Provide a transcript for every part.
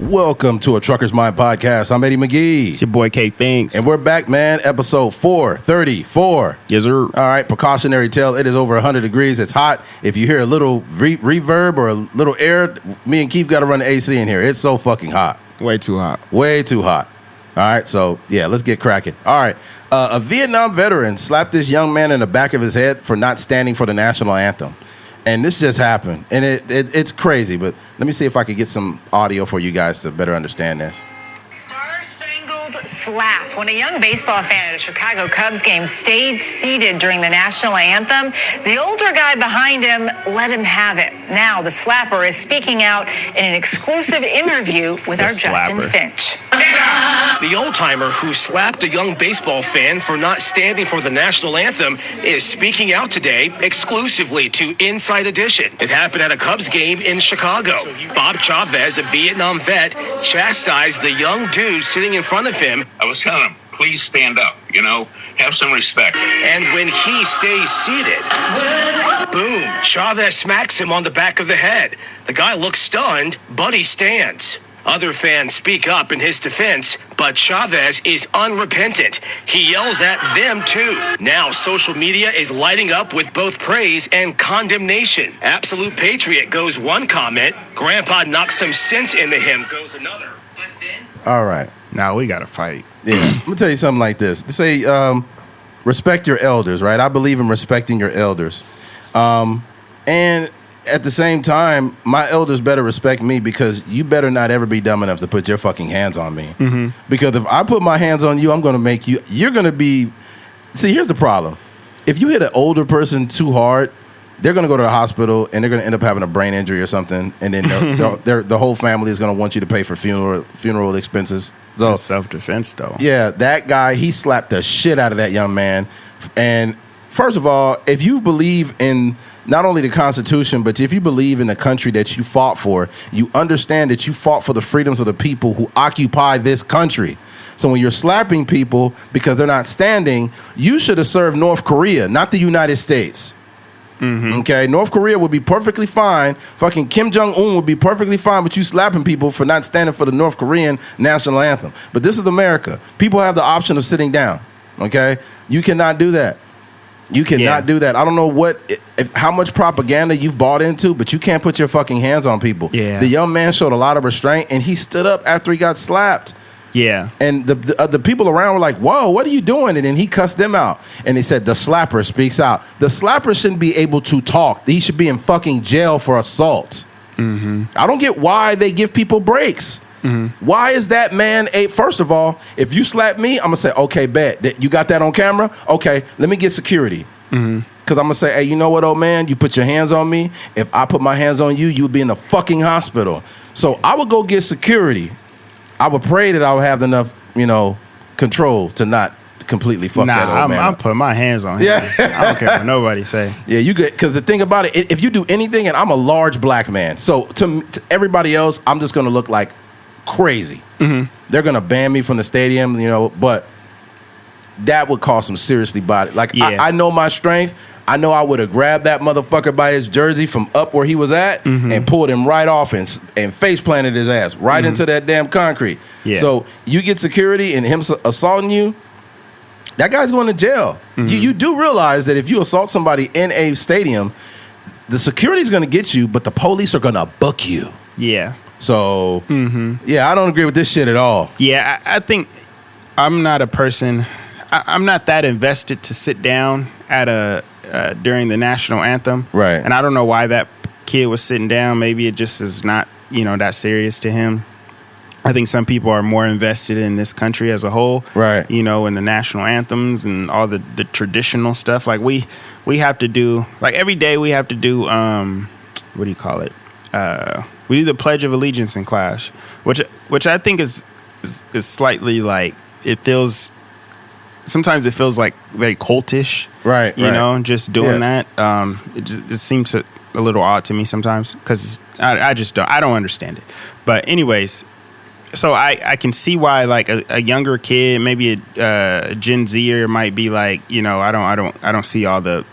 Welcome to a Trucker's Mind podcast. I'm Eddie McGee. It's your boy K Finks. And we're back, man. Episode 434. Yes, sir. All right, precautionary tale. It is over 100 degrees. It's hot. If you hear a little reverb or a little air, me and Keith got to run the AC in here. It's so fucking hot. Way too hot. Way too hot. All right, so yeah, let's get cracking. All right, a Vietnam veteran slapped this young man in the back of his head for not standing for the national anthem. And this just happened, and it's crazy, but let me see if I could get some audio for you guys to better understand this. Star-spangled slap. When a young baseball fan at a Chicago Cubs game stayed seated during the national anthem, the older guy behind him let him have it. Now the slapper is speaking out in an exclusive interview with our Justin Finch. The old-timer who slapped a young baseball fan for not standing for the national anthem is speaking out today exclusively to Inside Edition. It happened at a Cubs game in Chicago. Bob Chavez, a Vietnam vet, chastised the young dude sitting in front of him. I was telling him, please stand up, have some respect. And when he stays seated, boom, Chavez smacks him on the back of the head. The guy looks stunned, but he stands. Other fans speak up in his defense, but Chavez is unrepentant. He yells at them too. Now social media is lighting up with both praise and condemnation. Absolute Patriot goes one comment. Grandpa knocks some sense into him goes another. But then... All right. Now we got to fight. Yeah, I'm going to tell you something like this. They say respect your elders, right? I believe in respecting your elders. And at the same time, my elders better respect me because you better not ever be dumb enough to put your fucking hands on me. Mm-hmm. Because if I put my hands on you, I'm going to make you, you're going to be, see, here's the problem. If you hit an older person too hard, they're going to go to the hospital and they're going to end up having a brain injury or something. And then the whole family is going to want you to pay for funeral expenses. So that's self-defense, though. Yeah, that guy, he slapped the shit out of that young man. And first of all, if you believe in not only the Constitution, but if you believe in the country that you fought for, you understand that you fought for the freedoms of the people who occupy this country. So when you're slapping people because they're not standing, you should have served North Korea, not the United States. Mm-hmm. Okay, North Korea would be perfectly fine. Fucking Kim Jong-un would be perfectly fine with you slapping people for not standing for the North Korean national anthem. But this is America. People have the option of sitting down. Okay, you cannot do that. You cannot do that. I don't know how much propaganda you've bought into, but you can't put your fucking hands on people. Yeah. The young man showed a lot of restraint, and he stood up after he got slapped. Yeah. And the people around were like, whoa, what are you doing? And then he cussed them out. And he said, the slapper speaks out. The slapper shouldn't be able to talk. He should be in fucking jail for assault. Mm-hmm. I don't get why they give people breaks. Mm-hmm. Why is that man first of all, if you slap me, I'm going to say, okay, bet. You got that on camera? Okay, let me get security. Mm-hmm. Because I'm going to say, hey, you know what, old man? You put your hands on me. If I put my hands on you, you would be in the fucking hospital. So I would go get security. I would pray that I would have enough, control to not completely fuck that old man. I'm putting my hands on him. Yeah. I don't care what nobody say. Yeah, you good. Because the thing about it, if you do anything, and I'm a large black man, so to everybody else, I'm just going to look like crazy. Mm-hmm. They're going to ban me from the stadium, but that would cause some seriously body. Like, yeah. I know my strength. I know I would have grabbed that motherfucker by his jersey from up where he was at and pulled him right off and face planted his ass right into that damn concrete. Yeah. So you get security and him assaulting you, that guy's going to jail. Mm-hmm. You do realize that if you assault somebody in a stadium, the security's going to get you, but the police are going to book you. Yeah. So, yeah, I don't agree with this shit at all. Yeah, I think I'm not a person, I'm not that invested to sit down at during the national anthem. Right. And I don't know why that kid was sitting down. Maybe it just is not, that serious to him. I think some people are more invested in this country as a whole. Right. In the national anthems and all the traditional stuff. Like we have to do, like every day we have to do, what do you call it? We do the Pledge of Allegiance in class, which I think is slightly like, sometimes it feels like very cultish. Right. Just doing that. It seems a little odd to me sometimes because I just don't understand it. But anyways, so I can see why like a younger kid, maybe a Gen Zer might be like, I don't see all the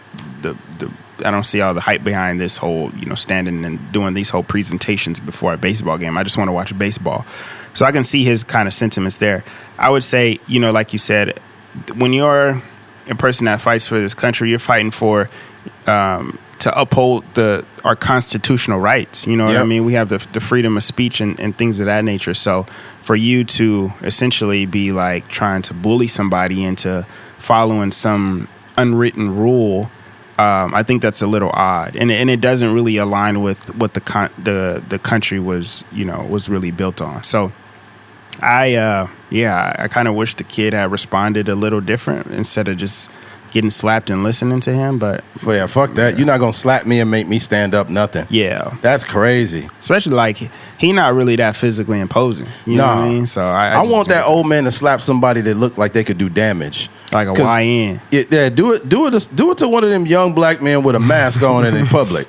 see all the hype behind this whole, standing and doing these whole presentations before a baseball game. I just want to watch baseball. So I can see his kind of sentiments there. I would say, like you said, when you're a person that fights for this country, you're fighting for to uphold our constitutional rights. You know what I mean? We have the freedom of speech and things of that nature. So for you to essentially be like trying to bully somebody into following some unwritten rule, I think that's a little odd, and it doesn't really align with what the country was really built on. So I kind of wish the kid had responded a little different instead of just getting slapped and listening to him. But yeah, fuck that. You're not gonna slap me and make me stand up. Nothing. Yeah, that's crazy. Especially like he not really that physically imposing. You know what I mean? So I want that old man to slap somebody that looked like they could do damage. Like a YN. Yeah, do it to one of them young black men with a mask on in public.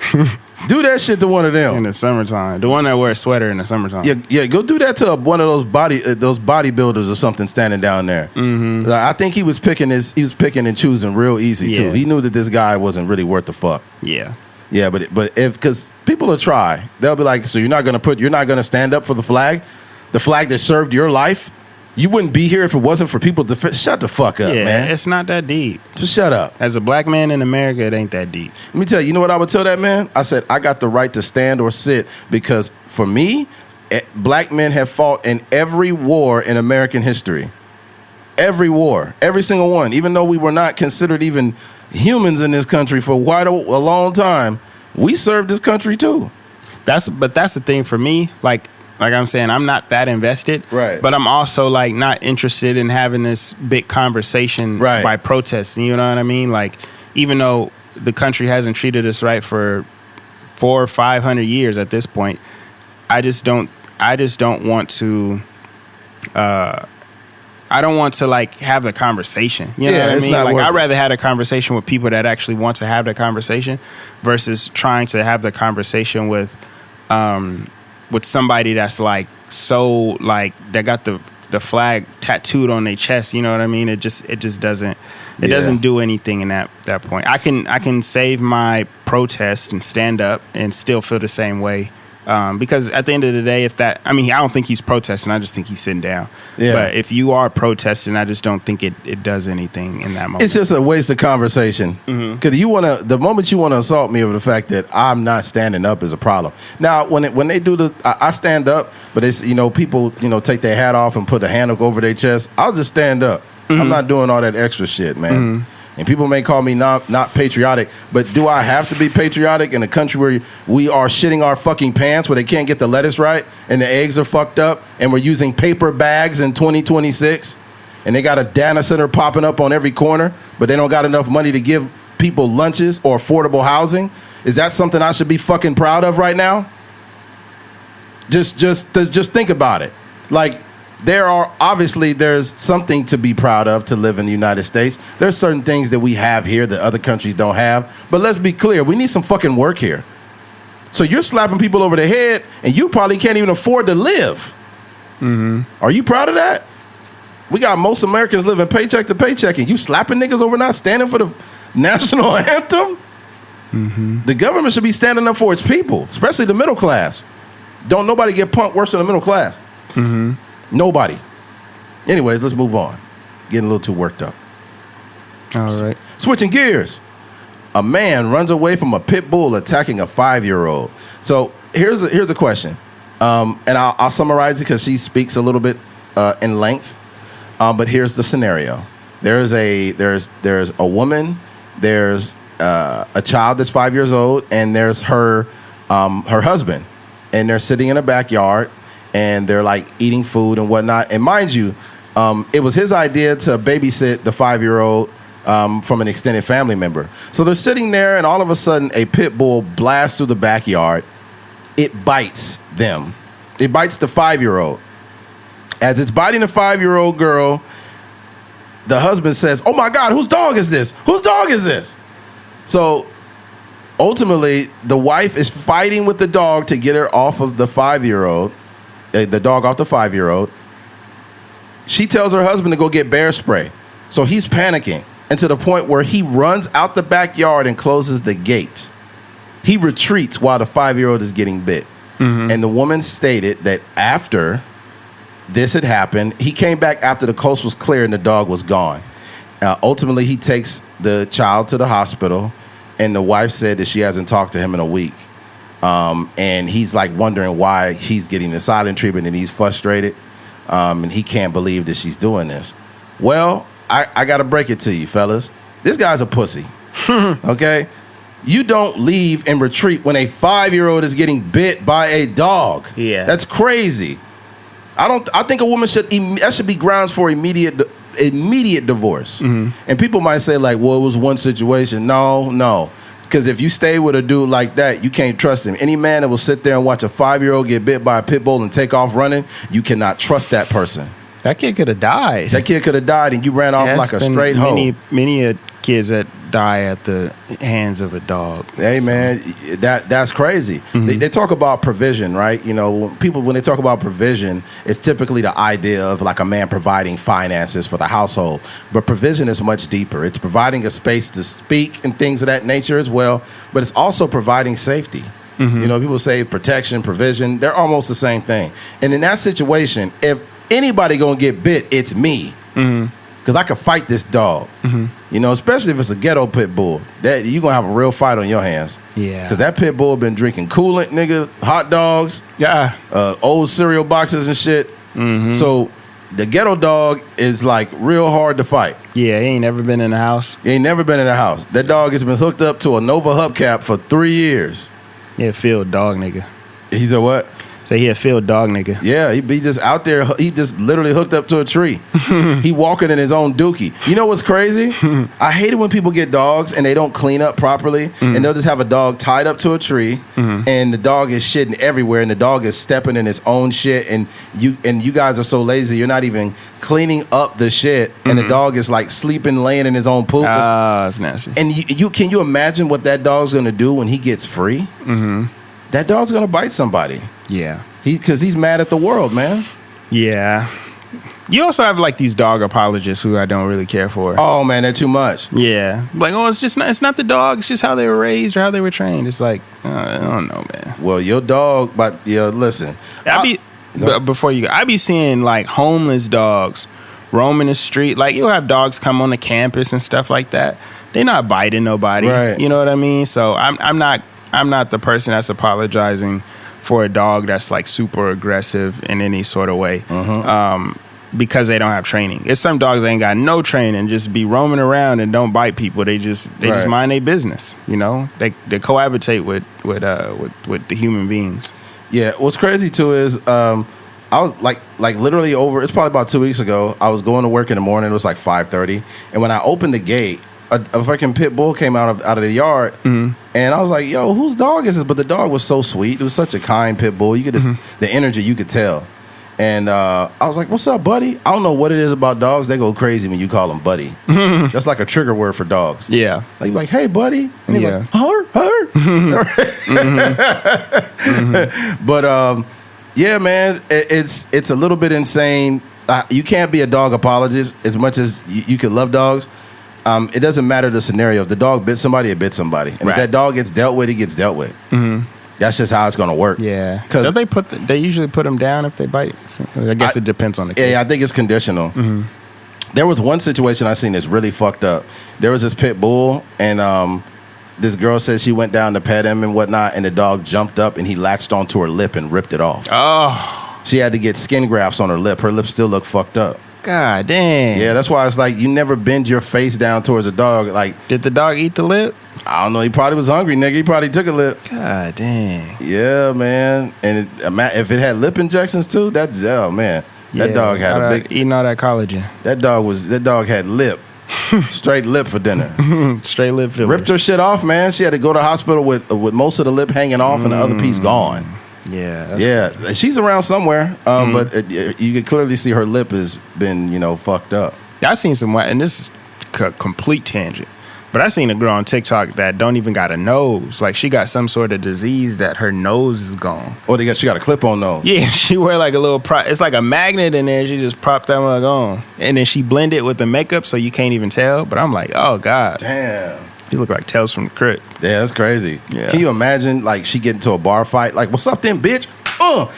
Do that shit to one of them in the summertime. The one that wears a sweater in the summertime. Yeah. Go do that to one of those bodybuilders or something standing down there. Mm-hmm. I think he was picking and choosing real easy too. He knew that this guy wasn't really worth the fuck. Yeah. Yeah, but because people will try, they'll be like, so you're not gonna stand up for the flag that served your life. You wouldn't be here if it wasn't for people to shut the fuck up, man. It's not that deep. Just shut up. As a black man in America, it ain't that deep. Let me tell you, you know what I would tell that man? I said, I got the right to stand or sit because for me, black men have fought in every war in American history. Every war. Every single one. Even though we were not considered even humans in this country for quite a long time, we served this country too. That's the thing for me, like I'm saying, I'm not that invested, right? But I'm also like not interested in having this big conversation by protesting. You know what I mean? Like, even though the country hasn't treated us right for 400 or 500 years at this point, I just don't want to. I don't want to like have the conversation. You know what I mean? Like, I'd rather have a conversation with people that actually want to have the conversation versus trying to have the conversation with somebody that's like so like that got the flag tattooed on their chest. You know what I mean? It just doesn't do anything in that point. I can save my protest and stand up and still feel the same way. Because at the end of the day, I don't think he's protesting. I just think he's sitting down. Yeah. But if you are protesting, I just don't think it does anything in that moment. It's just a waste of conversation. Because the moment you want to assault me over the fact that I'm not standing up is a problem. Now, when they do I stand up, but it's, people, take their hat off and put a hand over their chest. I'll just stand up. Mm-hmm. I'm not doing all that extra shit, man. Mm-hmm. And people may call me not patriotic, but do I have to be patriotic in a country where we are shitting our fucking pants, where they can't get the lettuce right and the eggs are fucked up, and we're using paper bags in 2026, and they got a data center popping up on every corner, but they don't got enough money to give people lunches or affordable housing? Is that something I should be fucking proud of right now? Just think about it. Like, there's something to be proud of to live in the United States. There's certain things that we have here that other countries don't have. But let's be clear, we need some fucking work here. So you're slapping people over the head and you probably can't even afford to live. Mm-hmm. Are you proud of that? We got most Americans living paycheck to paycheck and you slapping niggas over not standing for the national anthem? Mm-hmm. The government should be standing up for its people, especially the middle class. Don't nobody get punked worse than the middle class. Mm-hmm. Nobody. Anyways, let's move on. Getting a little too worked up. All right. Switching gears. A man runs away from a pit bull attacking a 5-year-old. So here's a question. And I'll summarize it because she speaks a little bit in length. But here's the scenario. There's a woman, there's a child that's 5 years old, and there's her husband. And they're sitting in a backyard. And they're like eating food and whatnot. And mind you, it was his idea to babysit the 5-year-old from an extended family member. So they're sitting there and all of a sudden a pit bull blasts through the backyard. It bites them. It bites the 5-year-old. As it's biting the 5-year-old girl, the husband says, "Oh my God, whose dog is this? Whose dog is this?" So ultimately, the wife is fighting with the dog to get her off of the 5-year-old. The dog off the 5-year-old. She tells her husband to go get bear spray. So he's panicking. and to the point where he runs out the backyard and closes the gate. He retreats while the 5-year-old is getting bit. And the woman stated that after this had happened, he came back after the coast was clear and the dog was gone. Ultimately, he takes the child to the hospital, and the wife said that she hasn't talked to him in a week. And he's like wondering why he's getting the silent treatment, and he's frustrated, and he can't believe that she's doing this. Well, I got to break it to you, fellas. This guy's a pussy, okay? You don't leave and retreat when a 5-year-old is getting bit by a dog. Yeah. That's crazy. I think a woman that should be grounds for immediate divorce. And people might say like, well, it was one situation. No. Because if you stay with a dude like that, you can't trust him. Any man that will sit there and watch a 5-year-old get bit by a pit bull and take off running, you cannot trust that person. That kid could have died. That kid could have died, and you ran off like a straight hoe. Many kids that die at the hands of a dog. Hey, man, that's crazy. They talk about provision, right? You know, when they talk about provision, it's typically the idea of like a man providing finances for the household. But provision is much deeper. It's providing a space to speak and things of that nature as well. But it's also providing safety. You know, people say protection, provision. They're almost the same thing. And in that situation, if anybody gonna get bit, it's me. Because I could fight this dog. You know, especially if it's a ghetto pit bull. That you're gonna have a real fight on your hands. Yeah. Because that pit bull been drinking coolant, nigga, hot dogs, old cereal boxes and shit. So the ghetto dog is like real hard to fight. Yeah, he ain't never been in a house. He ain't never been in a house. That dog has been hooked up to a Nova hubcap for 3 years. Yeah, field dog nigga. He said what? Say he a field dog nigga. Yeah, he just out there. He just literally hooked up to a tree. He walking in his own dookie. You know what's crazy? I hate it when people get dogs and they don't clean up properly, and they'll just have a dog tied up to a tree, and the dog is shitting everywhere, and the dog is stepping in its own shit, and you guys are so lazy, you're not even cleaning up the shit, and the dog is like sleeping, laying in his own poop. That's nasty. And you can you imagine what that dog's gonna do when he gets free? That dog's gonna bite somebody. Yeah. Because he's mad at the world, man. Yeah. You also have like these dog apologists who I don't really care for. Oh man, they're too much. Yeah. Like, oh, it's not the dog, it's just how they were raised or how they were trained. It's like, I don't know, man. Well, your dog, but listen. Before you go, I be seeing like homeless dogs roaming the street. Like, you'll have dogs come on the campus and stuff like that. They're not biting nobody. Right. You know what I mean? So I'm not the person that's apologizing for a dog that's like super aggressive in any sort of way, because they don't have training. It's some dogs that ain't got no training, just be roaming around and don't bite people. They just mind their business. You know, they cohabitate with the human beings. Yeah, what's crazy too is I was like literally it's probably about 2 weeks ago. I was going to work in the morning. It was like 5:30, and when I opened the gate, a fucking pit bull came out of the yard, and I was like, "Yo, whose dog is this?" But the dog was so sweet. It was such a kind pit bull. You could just the energy you could tell. And I was like, "What's up, buddy?" I don't know what it is about dogs. They go crazy when you call them buddy. That's like a trigger word for dogs. Yeah, like, "Hey, buddy," and they're like, "Her." But yeah, man, it's a little bit insane. You can't be a dog apologist as much as you could love dogs. It doesn't matter the scenario. If the dog bit somebody, it bit somebody. And if that dog gets dealt with, it gets dealt with. That's just how it's going to work. Yeah. Because they usually put them down if they bite. So I guess it depends on the kid. Yeah, I think it's conditional. There was one situation I seen that's really fucked up. There was this pit bull, and this girl said she went down to pet him and whatnot, and the dog jumped up and he latched onto her lip and ripped it off. Oh. She had to get skin grafts on her lip. Her lip still looked fucked up. God damn. Yeah, that's why it's like you never bend your face down towards a dog. Like, did the dog eat the lip? I don't know. He probably was hungry, nigga. He probably took a lip. God damn. Yeah, man. And if it had lip injections too, man. That dog had a big eating all that collagen. That dog had lip. Straight lip for dinner. Straight lip fillers. Ripped her shit off, man. She had to go to the hospital with most of the lip hanging off and the other piece gone. Yeah. She's around somewhere, but you can clearly see her lip has been, fucked up. I seen some, and this is a complete tangent, But I seen a girl on TikTok that don't even got a nose. Like she got some sort of disease that her nose is gone. Oh, she got a clip-on nose. Yeah, she wear like a little it's like a magnet in there. She just propped that mug on. And then she blend it with the makeup so you can't even tell. But I'm like, oh God. Damn. You look like Tales from the Crypt. Yeah, that's crazy. Yeah. Can you imagine like she get into a bar fight? Like, what's up then, bitch?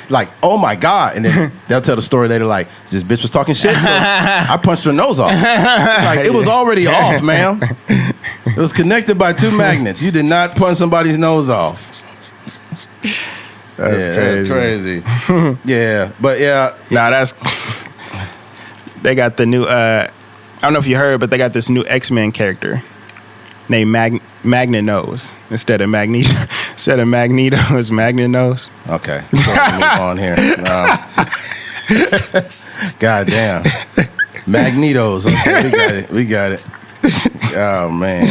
Like, oh my God. And then they'll tell the story later, like, this bitch was talking shit, so I punched her nose off. Like, it was already off, ma'am. It was connected by 2 magnets. You did not punch somebody's nose off. That's crazy. Yeah, but yeah. Nah, they got the new, I don't know if you heard, but they got this new X-Men character named Magnet Nose instead of Magneto. Instead of Magneto, it's Magnet Nose. Okay, let's move on here. God damn, Magnetos. Okay, we got it. Oh man,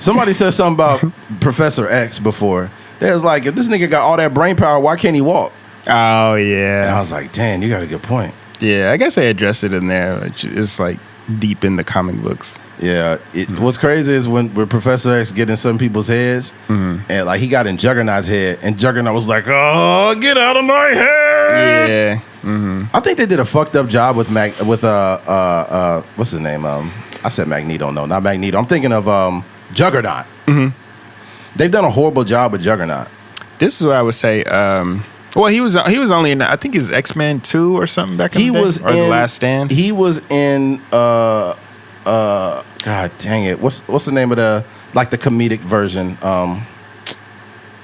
somebody said something about Professor X before. They was like, if this nigga got all that brain power, why can't he walk? Oh yeah. And I was like, damn, you got a good point. Yeah, I guess they addressed it in there. It's like deep in the comic books. Yeah, what's crazy is when Professor X get in some people's heads, and like he got in Juggernaut's head, and Juggernaut was like, "Oh, get out of my head!" Yeah, I think they did a fucked up job with what's his name? I said Magneto, no, not Magneto. I'm thinking of Juggernaut. They've done a horrible job with Juggernaut. This is what I would say. Well, he was only in, I think it's X-Men 2 or something back in the day, or The Last Stand. He was in God dang it. What's the name of the comedic version?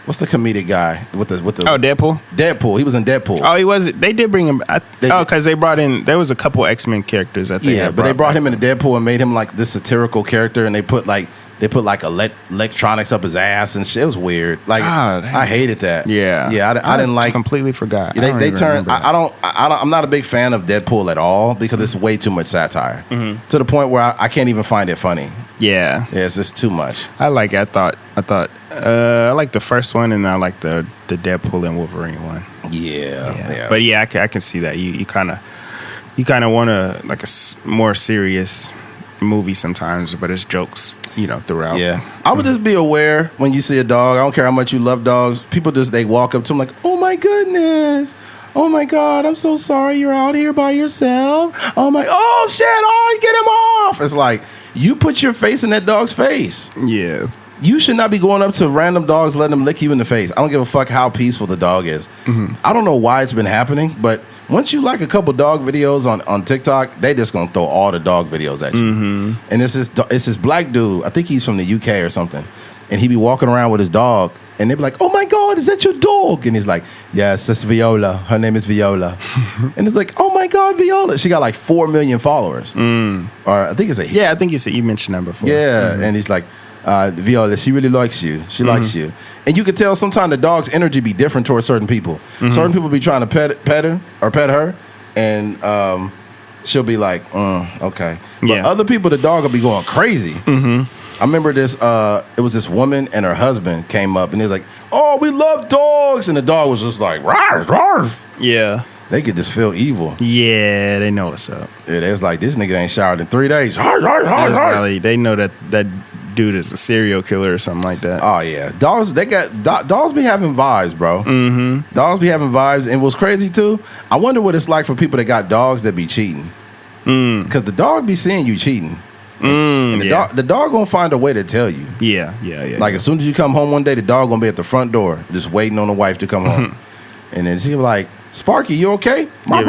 What's the comedic guy with the Deadpool? Deadpool. He was in Deadpool. Oh, he was. They did bring him. Because they brought in. There was a couple X-Men characters that they had but they brought him into Deadpool and made him like this satirical character, and they put like electronics up his ass and shit. It was weird. Like I hated that. Yeah, I didn't like. Completely forgot. They turned. I'm not a big fan of Deadpool at all because it's way too much satire to the point where I can't even find it funny. Yeah, it's just too much. I thought I like the first one, and I like the Deadpool and Wolverine one. Yeah. But yeah, I can see that you kind of want to like a more serious movie sometimes, but it's jokes, throughout. Yeah, I would just be aware when you see a dog. I don't care how much you love dogs. People they walk up to them like, "Oh my goodness, oh my God, I'm so sorry you're out here by yourself. Oh shit, get him off." It's like you put your face in that dog's face. Yeah. You should not be going up to random dogs, letting them lick you in the face. I don't give a fuck how peaceful the dog is. I don't know why it's been happening, but once you like a couple dog videos on TikTok, they just gonna throw all the dog videos at you. And it's this black dude. I think he's from the UK or something, and he be walking around with his dog, and they be like, "Oh my God, is that your dog?" And he's like, "Yes, that's Viola. Her name is Viola." And it's like, "Oh my God, Viola." She got like 4 million followers, or I think it's a I think you mentioned that before. Yeah, and he's like, Viola, she really likes you. She likes you. And you could tell sometimes the dog's energy be different towards certain people. Certain people be trying to pet her, and she'll be like, okay. But other people, the dog will be going crazy. I remember this, it was this woman and her husband came up, and he was like, "Oh, we love dogs." And the dog was just like, "Rawr, rawr." Yeah. They could just feel evil. Yeah, they know what's up. Yeah, they was like, this nigga ain't showered in 3 days. They know that dude is a serial killer or something like that. Oh yeah, dogs be having vibes, bro. Dogs be having vibes, and what's crazy too, I wonder what it's like for people that got dogs that be cheating, because the dog be seeing you cheating, and the dog gonna find a way to tell you. Yeah. Like as soon as you come home one day, the dog gonna be at the front door just waiting on the wife to come home, and then she be like, "Sparky, you okay?" All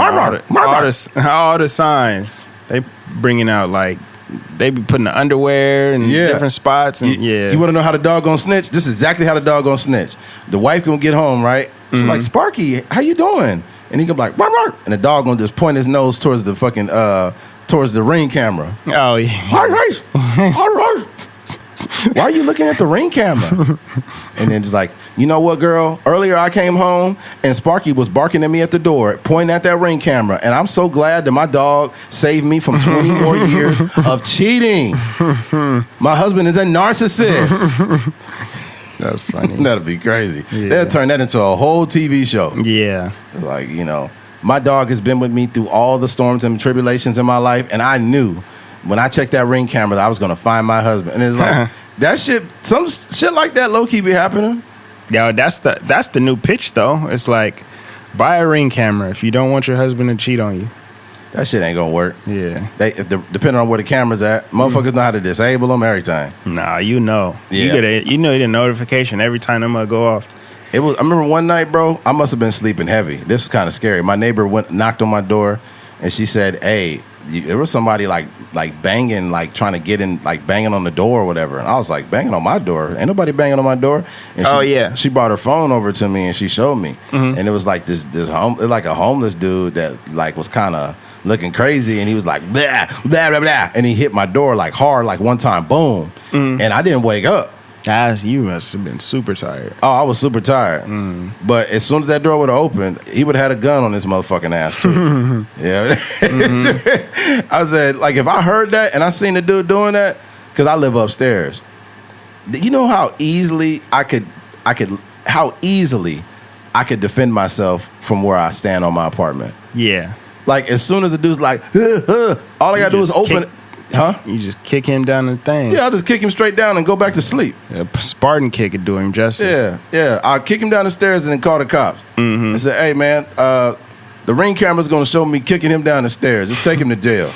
the signs they bringing out, like they be putting the underwear in different spots, and you want to know how the dog gonna snitch? This is exactly how the dog gonna snitch. The wife gonna get home, right? She's like, "Sparky, how you doing?" And he gonna be like, "Run, run," and the dog gonna just point his nose towards the fucking towards the Ring camera. Oh yeah. Why are you looking at the Ring camera? And then just like, "You know what, girl? Earlier I came home and Sparky was barking at me at the door, pointing at that Ring camera. And I'm so glad that my dog saved me from 20 more years of cheating. My husband is a narcissist." That's funny. That'd be crazy. Yeah. They'll turn that into a whole TV show. Yeah. Like, my dog has been with me through all the storms and tribulations in my life, and I knew when I checked that Ring camera, I was gonna find my husband. And it's like that shit. Some shit like that low key be happening. Yo, that's the new pitch though. It's like, buy a Ring camera if you don't want your husband to cheat on you. That shit ain't gonna work. Yeah. Depending on where the camera's at, motherfuckers know how to disable them every time. Nah, you know. Yeah. You get a notification every time them go off. I remember one night, bro, I must have been sleeping heavy. This was kind of scary. My neighbor knocked on my door, and she said, hey, there was somebody like banging, like trying to get in, like banging on the door or whatever. And I was like, banging on my door? Ain't nobody banging on my door. And she brought her phone over to me and she showed me. Mm-hmm. And it was like this like a homeless dude that like was kind of looking crazy, and he was like blah blah blah blah, and he hit my door like hard, like one time, boom, and I didn't wake up. Guys, you must have been super tired. Oh, I was super tired. But as soon as that door would have opened, he would have had a gun on his motherfucking ass too. Yeah. I said, like, if I heard that and I seen the dude doing that, because I live upstairs, you know how easily I could defend myself from where I stand on my apartment. Yeah. Like, as soon as the dude's like, all I gotta do is open it. Huh? You just kick him down the thing. Yeah, I'll just kick him straight down and go back to sleep. A Spartan kick would do him justice. Yeah. I'll kick him down the stairs and then call the cops. And say, hey, man, the Ring camera's going to show me kicking him down the stairs. Just take him to jail.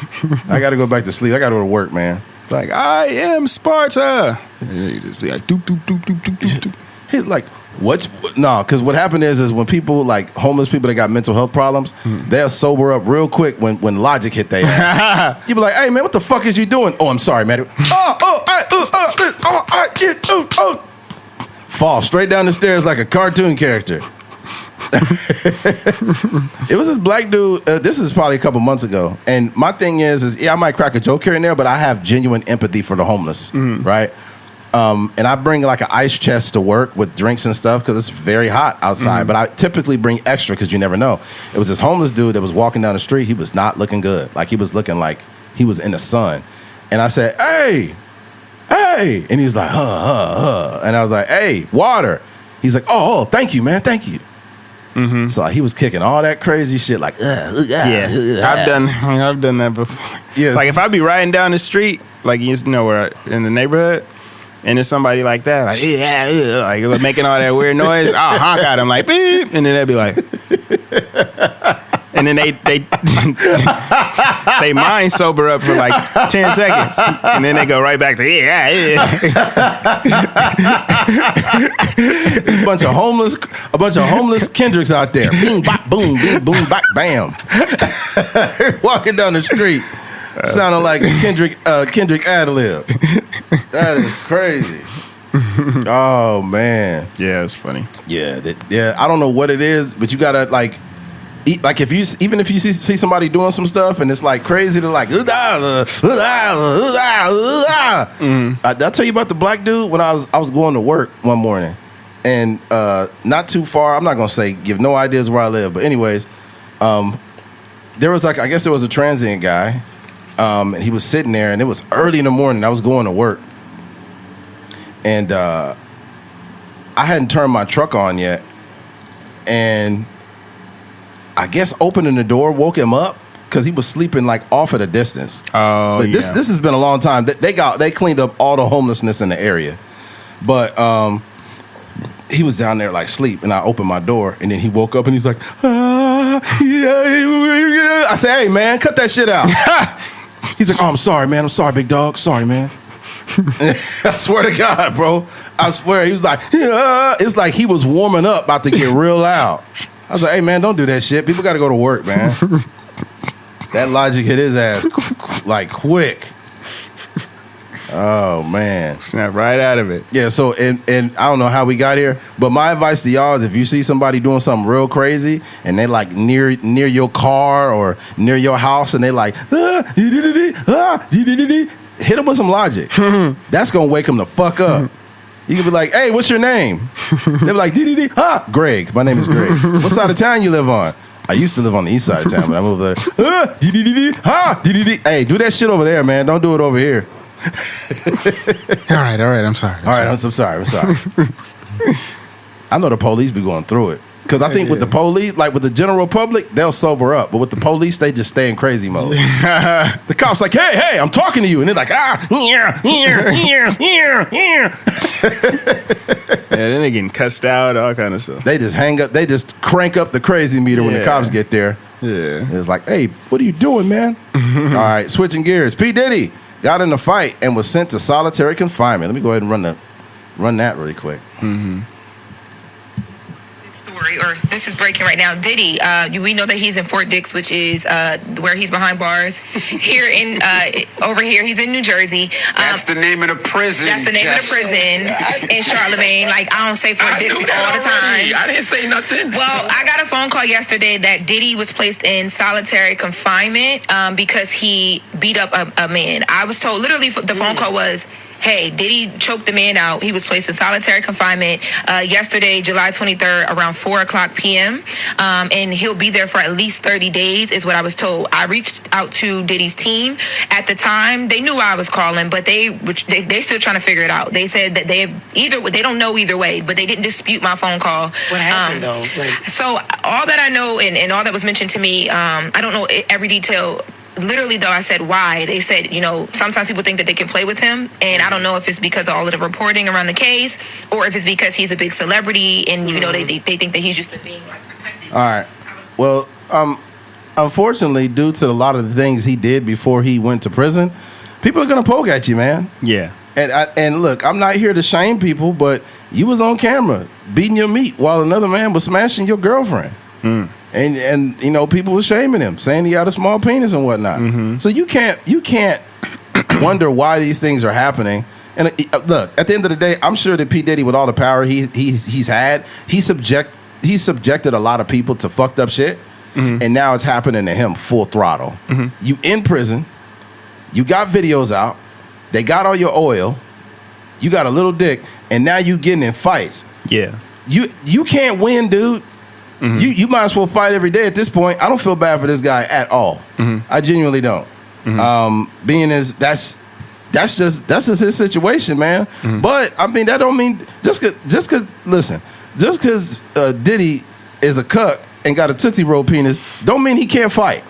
I got to go back to sleep. I got to go to work, man. Like, I am Sparta. You just be like, doop, doop, doop, doop, doop, doop, doop. He's like, no, because what happened is when people, like homeless people that got mental health problems, they'll sober up real quick when logic hit their ass. You be like, hey, man, what the fuck is you doing? Oh, I'm sorry, man. Fall straight down the stairs like a cartoon character. It was this black dude, this is probably a couple months ago, and my thing is I might crack a joke here and there, but I have genuine empathy for the homeless, right? And I bring like an ice chest to work with drinks and stuff because it's very hot outside. But I typically bring extra because you never know. It was this homeless dude that was walking down the street. He was not looking good. Like, he was looking like he was in the sun. And I said, hey. And he was like, huh. And I was like, hey, water. He's like, oh, thank you, man. Thank you. So he was kicking all that crazy shit like, I've done that before. Yes. Like, if I be riding down the street, like, you know, where in the neighborhood, and there's somebody like that, like, like making all that weird noise, I'll honk at them like, beep, and then they'll be like, and then they mind sober up for like 10 seconds, and then they go right back to a bunch of homeless Kendricks out there, bing, bop, boom, bing, boom, bop, bam, walking down the street. Sounding like Kendrick ad-lib. That is crazy. Oh, man. Yeah, it's funny. Yeah, I don't know what it is, but you gotta like if you see somebody doing some stuff and it's like crazy, to like, I'll tell you about the black dude when I was going to work one morning, and not too far. I'm not gonna say give no ideas where I live, but anyways, there was like, I guess there was a transient guy. And he was sitting there, and it was early in the morning. I was going to work, and I hadn't turned my truck on yet, and I guess opening the door woke him up because he was sleeping like off at a distance. Oh, but this has been a long time. They cleaned up all the homelessness in the area, but he was down there like sleep, and I opened my door, and then he woke up and he's like, yeah. I said, hey, man, cut that shit out. He's like, oh, I'm sorry, man. I'm sorry, big dog. Sorry, man. I swear to God, bro. I swear. He was like, yeah. It's like he was warming up, about to get real loud. I was like, hey, man, don't do that shit. People got to go to work, man. That logic hit his ass like quick. Oh, man. Snap right out of it. Yeah, so, and I don't know how we got here, but my advice to y'all is if you see somebody doing something real crazy and they like near your car or near your house and they like, hit them with some logic. That's going to wake them the fuck up. You can be like, hey, what's your name? They be like, Greg. My name is Greg. What side of town you live on? I used to live on the east side of town, but I moved there. Hey, do that shit over there, man. Don't do it over here. All right. I'm sorry. I'm sorry. I know the police be going through it. Because I think with the police, like with the general public, they'll sober up. But with the police, they just stay in crazy mode. The cop's like, hey, I'm talking to you. And they're like, Yeah, then they getting cussed out, all kind of stuff. They just hang up. They just crank up the crazy meter when the cops get there. Yeah. It's like, hey, what are you doing, man? All right, switching gears. P. Diddy got in a fight and was sent to solitary confinement. Let me go ahead and run that really quick. Or this is breaking right now. Diddy, we know that he's in Fort Dix, which is where he's behind bars. Here in over here, he's in New Jersey. That's the name of the prison. That's the name of the prison in Charlemagne. Like, I don't say Fort Dix all the time. I didn't say nothing. Well, I got a phone call yesterday that Diddy was placed in solitary confinement because he beat up a man. I was told, literally, the phone call was, hey, Diddy choked the man out. He was placed in solitary confinement yesterday, July 23rd, around 4 o'clock p.m. And he'll be there for at least 30 days is what I was told. I reached out to Diddy's team. At the time, they knew I was calling, but they still trying to figure it out. They said that they don't know either way, but they didn't dispute my phone call. What happened, though? So all that I know and all that was mentioned to me, I don't know every detail. Literally, though, I said why. They said, sometimes people think that they can play with him, and I don't know if it's because of all of the reporting around the case or if it's because he's a big celebrity and, they think that he's just being, protected. All right. Well, unfortunately, due to a lot of the things he did before he went to prison, people are going to poke at you, man. Yeah. And look, I'm not here to shame people, but you was on camera beating your meat while another man was smashing your girlfriend. And people were shaming him, saying he had a small penis and whatnot. So you can't wonder why these things are happening. And look, at the end of the day, I'm sure that P. Diddy, with all the power he's had, he subjected a lot of people to fucked up shit, and now it's happening to him full throttle. You in prison, you got videos out, they got all your oil, you got a little dick, and now you getting in fights. Yeah, you can't win, dude. You might as well fight every day at this point. I don't feel bad for this guy at all. I genuinely don't. Being as that's just his situation, man. But I mean, that don't mean just because Diddy is a cuck and got a Tootsie Roll penis, don't mean he can't fight.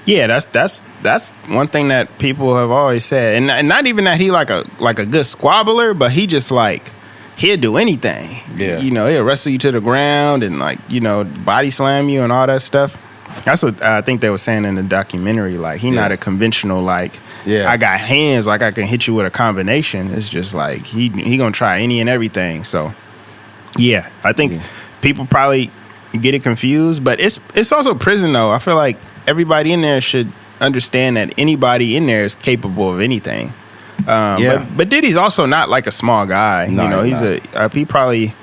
Yeah, that's one thing that people have always said, and not even that he like a good squabbler, but he just he'll do anything. Yeah. He'll wrestle you to the ground and body slam you and all that stuff. That's what I think they were saying in the documentary. He's not a conventional I got hands, I can hit you with a combination. It's just he gonna try any and everything. So yeah, I think people probably get it confused, but it's also prison though. I feel like everybody in there should understand that anybody in there is capable of anything. But Diddy's also not a small guy. No, he's he probably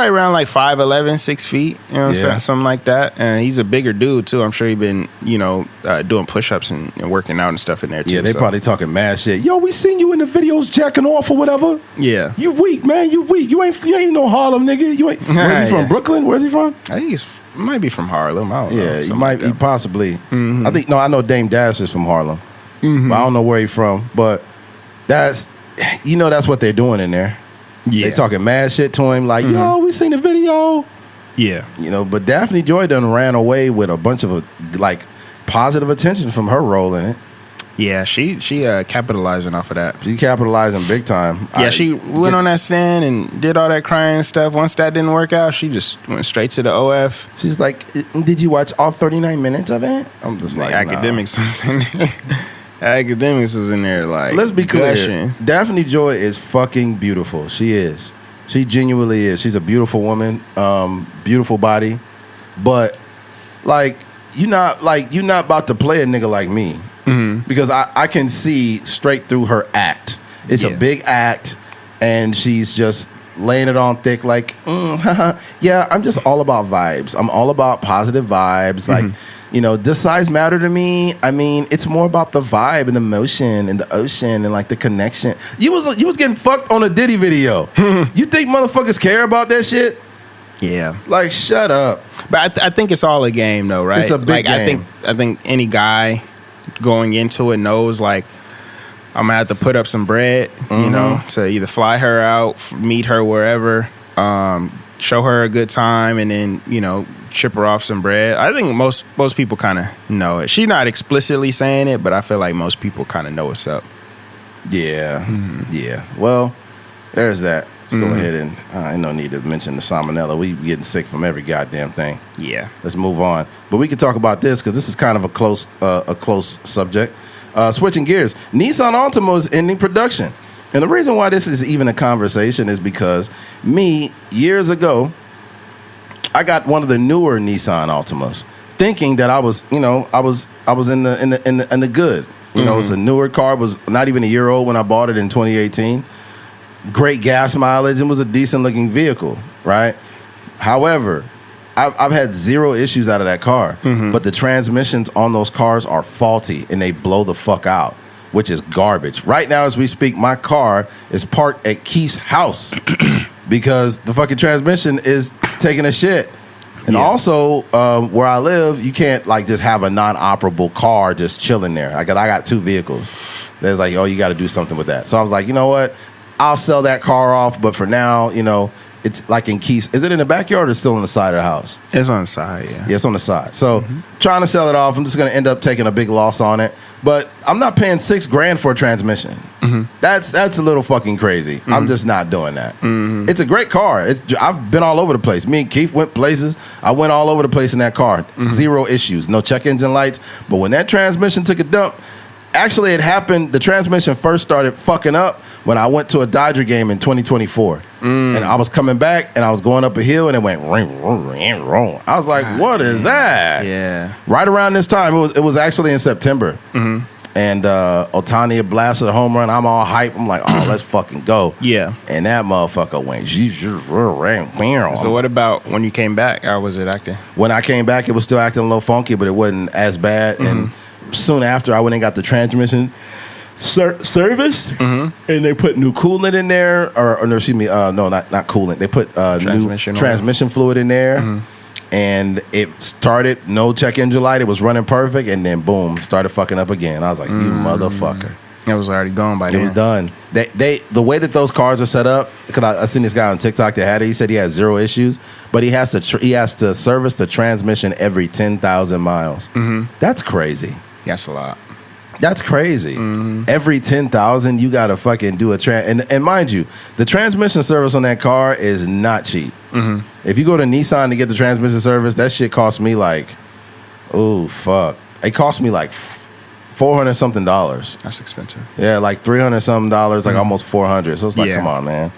around 5'11", 6 feet, something like that. And he's a bigger dude too. I'm sure he's been doing push-ups and working out and stuff in there too. Yeah, they probably talking mad shit. Yo, we seen you in the videos jacking off or whatever. Yeah, you weak, man. You weak. You ain't no Harlem nigga. You ain't. Where's he from? Brooklyn? Where's he from? I think he might be from Harlem. I don't know. Yeah, he might be possibly. I know Dame Dash is from Harlem, but I don't know where he's from. But that's what they're doing in there. Yeah. They talking mad shit to him yo, we seen the video. Yeah. But Daphne Joy done ran away with a bunch of positive attention from her role in it. Yeah, she capitalizing off of that. She capitalizing big time. Yeah, she went on that stand and did all that crying and stuff. Once that didn't work out, she just went straight to the OF. She's like, did you watch all 39 minutes of it? I'm just Academics was in there. Academics is in there let's be clear. Daphne Joy is fucking beautiful. She is. She genuinely is. She's a beautiful woman, beautiful body. But you're not about to play a nigga like me. Because I can see straight through her act. It's a big act, and she's just laying it on thick yeah, I'm just all about vibes. I'm all about positive vibes. Does size matter to me? I mean, it's more about the vibe and the motion and the ocean and the connection. You was getting fucked on a Diddy video. You think motherfuckers care about that shit? Yeah. Shut up. But I think it's all a game though, right? It's a big game. I think any guy going into it knows I'm gonna have to put up some bread, to either fly her out, meet her wherever, show her a good time, and then chip her off some bread. I think most people kind of know it. She's not explicitly saying it, but I feel like most people kind of know what's up. Yeah, yeah. Well, there's that. Let's go ahead and I no need to mention the salmonella. We getting sick from every goddamn thing. Yeah. Let's move on. But we can talk about this because this is kind of a close subject. Switching gears, Nissan Altima is ending production. And the reason why this is even a conversation is because years ago, I got one of the newer Nissan Altimas, thinking that I was in the good. It's a newer car. It was not even a year old when I bought it in 2018. Great gas mileage and was a decent looking vehicle, right? However, I've had zero issues out of that car, but the transmissions on those cars are faulty and they blow the fuck out, which is garbage. Right now, as we speak, my car is parked at Keith's house because the fucking transmission is taking a shit. And also, where I live, you can't just have a non-operable car just chilling there. I got two vehicles. There's oh, you got to do something with that. So I was like, you know what? I'll sell that car off, but for now, it's in Keith's. Is it in the backyard or still on the side of the house? It's on the side, yeah. Yeah, it's on the side. So trying to sell it off, I'm just going to end up taking a big loss on it. But I'm not paying $6,000 for a transmission. That's a little fucking crazy. I'm just not doing that. It's a great car. I've been all over the place. Me and Keith went places. I went all over the place in that car. Zero issues. No check engine lights. But when that transmission took a dump, actually it happened. The transmission first started fucking up when I went to a Dodger game in 2024. And I was coming back and I was going up a hill and it went ring, ring, ring. I was like, what is that? Yeah. Right around this time, it was actually in September. And Otani had blasted a home run. I'm all hype. I'm like, oh, let's fucking go. Yeah. And that motherfucker went. So what about when you came back? How was it acting? When I came back, it was still acting a little funky, but it wasn't as bad. And soon after, I went and got the transmission service, and they put new coolant in there, or no, excuse me, no, not coolant. They put new transmission fluid in there, and it started no check engine light. It was running perfect, and then boom, started fucking up again. I was like, you motherfucker. It was already gone by then. It was done. The way that those cars are set up, because I seen this guy on TikTok that had it. He said he has zero issues, but he has to service the transmission every 10,000 miles. That's crazy. That's a lot. That's crazy. Every 10,000, you gotta fucking do a and mind you, the transmission service on that car is not cheap. If you go to Nissan to get the transmission service, that shit cost me oh fuck, it cost me $400 something. That's expensive. Yeah, $300 something, almost $400. So it's come on, man.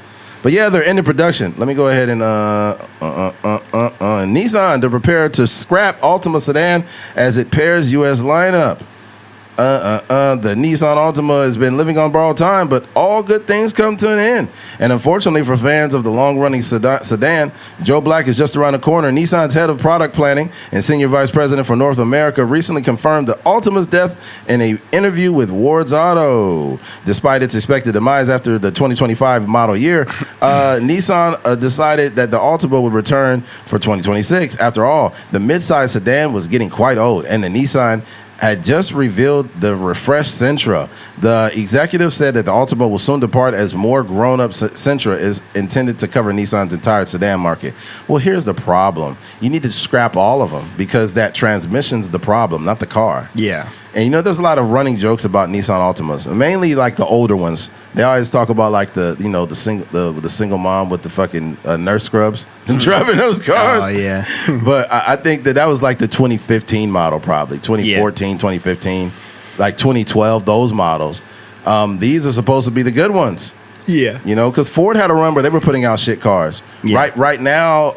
But yeah, they're ending production. Let me go ahead and Nissan, they're prepared to scrap Altima sedan as it pairs U.S. lineup. The Nissan Altima has been living on borrowed time, but all good things come to an end. And unfortunately for fans of the long-running sedan, Joe Black is just around the corner. Nissan's head of product planning and senior vice president for North America recently confirmed the Altima's death in an interview with Ward's Auto. Despite its expected demise after the 2025 model year, Nissan decided that the Altima would return for 2026. After all, the midsize sedan was getting quite old, and the Nissan had just revealed the refreshed Sentra. The executive said that the Altima will soon depart as more grown-up Sentra is intended to cover Nissan's entire sedan market. Well, here's the problem. You need to scrap all of them because that transmission's the problem, not the car. Yeah. And there's a lot of running jokes about Nissan Altimas, mainly the older ones. They always talk about the single mom with the fucking nurse scrubs driving those cars. Oh yeah. But I think that was the 2015 model, probably 2014, 2015, 2012. Those models. These are supposed to be the good ones. Yeah. Because Ford had a run where they were putting out shit cars. Yeah. Right now,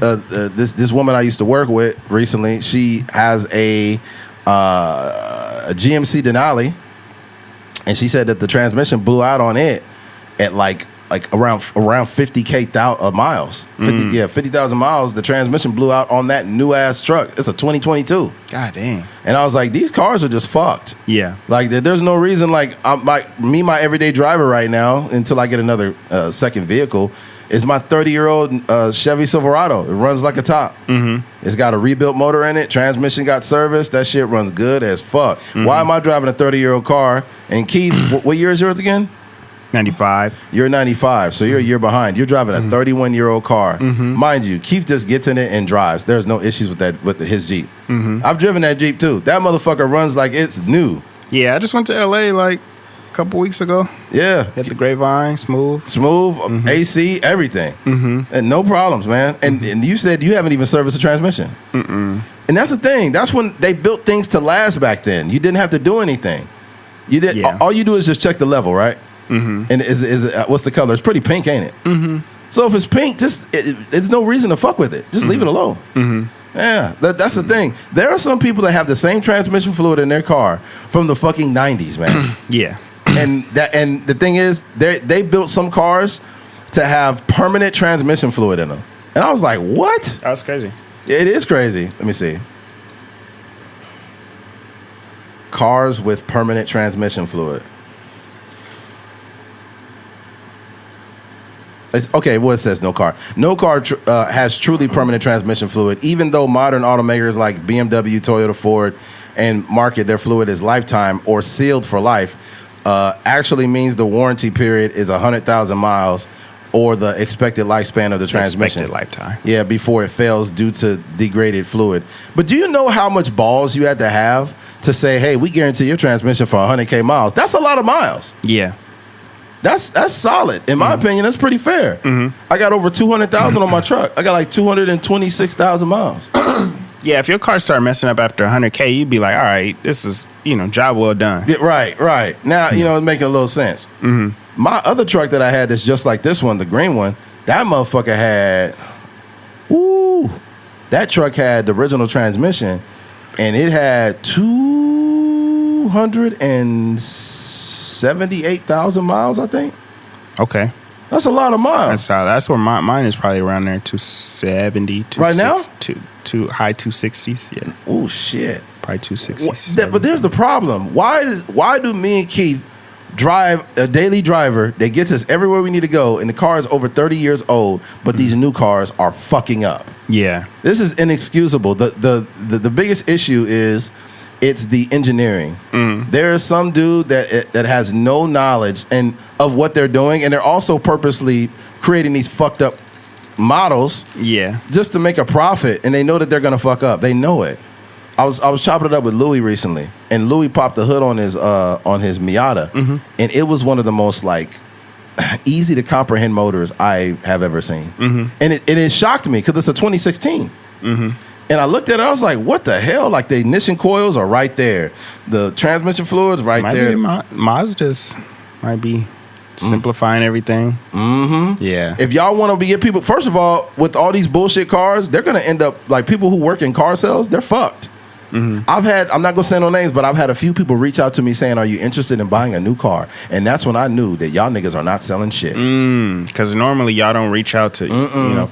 this woman I used to work with recently, she has a GMC Denali, and she said that the transmission blew out on it at around 50K miles. 50,000 miles. The transmission blew out on that new ass truck. It's a 2022. God damn. And I was like, these cars are just fucked. Yeah. There's no reason. My everyday driver right now, until I get another second vehicle, is my 30-year-old Chevy Silverado. It runs like a top. It's got a rebuilt motor in it. Transmission got serviced. That shit runs good as fuck. Why am I driving a 30-year-old car? And Keith, what year is yours again? 95. You're 95, so you're a year behind. You're driving a 31-year-old car. Mind you, Keith just gets in it and drives. There's no issues with that with his Jeep. I've driven that Jeep too. That motherfucker runs like it's new. Yeah, I just went to LA like a couple weeks ago. Yeah. Hit the Grapevine, smooth, AC, everything, and no problems, man. And you said you haven't even serviced a transmission. And that's the thing. That's when they built things to last back then. You didn't have to do anything. You did. Yeah. All you do is just check the level, right? And is what's the color? It's pretty pink, ain't it? So if it's pink, there's no reason to fuck with it. Just leave it alone. Yeah, that's the thing. There are some people that have the same transmission fluid in their car from the fucking 90s, man. Yeah. And the thing is, they built some cars to have permanent transmission fluid in them. And I was like, what? That was crazy. It is crazy. Let me see. Cars with permanent transmission fluid. It says no car. No car has truly permanent transmission fluid, even though modern automakers like BMW, Toyota, Ford, and market their fluid as lifetime or sealed for life. Actually means the warranty period is 100,000 miles or the expected lifespan of the transmission. Expected lifetime. Yeah, before it fails due to degraded fluid. But do you know how much balls you had to have to say, hey, we guarantee your transmission for 100K miles? That's a lot of miles. Yeah. That's solid. In my opinion, that's pretty fair. I got over 200,000 on my truck. I got like 226,000 miles. Yeah, if your car started messing up after 100K, you'd be like, all right, this is, job well done. Yeah, right. Now, it's making a little sense. My other truck that I had that's just like this one, the green one, that motherfucker had, that truck had the original transmission, and it had 278,000 miles, I think. Okay. That's a lot of miles. That's where mine is probably around there, 270. Right now? High 260s, yeah. Oh, shit. Probably 260s. But there's the problem. Why do me and Keith drive a daily driver that gets us everywhere we need to go, and the car is over 30 years old, but these new cars are fucking up? Yeah. This is inexcusable. The biggest issue is it's the engineering. There is some dude that has no knowledge of what they're doing, and they're also purposely creating these fucked up models, just to make a profit, and they know that they're gonna fuck up. They know it. I was chopping it up with Louis recently, and Louis popped the hood on his Miata, and it was one of the most like easy to comprehend motors I have ever seen, and it shocked me because it's a 2016. And I looked at it, I was like, what the hell? Like the ignition coils are right there, the transmission fluids right there. Mazda's might be simplifying everything. Yeah. If y'all want to get people, first of all, with all these bullshit cars, they're gonna end up like people who work in car sales. They're fucked. I'm not gonna say no names, but I've had a few people reach out to me saying, are you interested in buying a new car? And that's when I knew that y'all niggas are not selling shit. Because normally y'all don't reach out to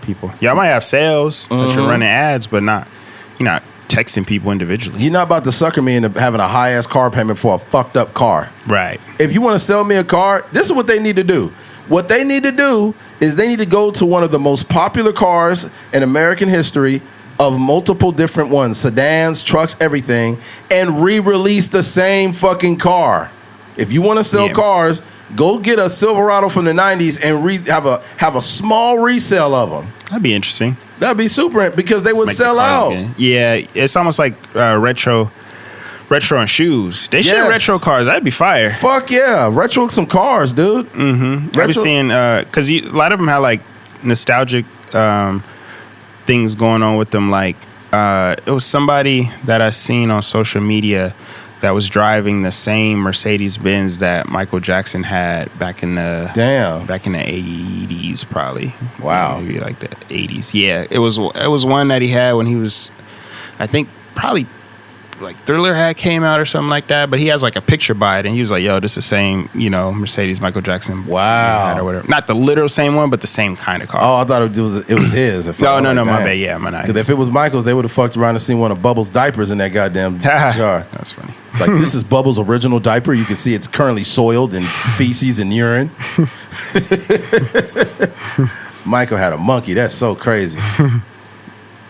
people. Y'all might have sales that you're running ads, but you're not texting people individually. You're not about to sucker me into having a high ass car payment for a fucked up car. Right. If you want to sell me a car, this is what they need to do. What they need to do is they need to go to one of the most popular cars in American history, of multiple different ones, sedans, trucks, everything, and re-release the same fucking car. If you want to sell cars, go get a Silverado from the 90s and have a small resale of them. That'd be interesting. That'd be super, because they would sell out. Again. Yeah, it's almost like retro and shoes. They should retro cars. That'd be fire. Fuck yeah, retro some cars, dude. I've been seeing because a lot of them have like nostalgic things going on with them. Like it was somebody that I seen on social media that was driving the same Mercedes-Benz that Michael Jackson had back in the 80s, probably. Wow. Maybe like the 80s. Yeah, it was one that he had when he was, I think, probably like Thriller had came out or something like that, but he has like a picture by it, and he was like, yo, this is the same, Mercedes Michael Jackson had or whatever. Not the literal same one, but the same kind of car. Oh, I thought it was his. No, my bad. Yeah, my nice. Because if it was Michael's, they would have fucked around and seen one of Bubbles' diapers in that goddamn car. That's funny. Like, this is Bubbles' original diaper. You can see it's currently soiled in feces and urine. Michael had a monkey. That's so crazy.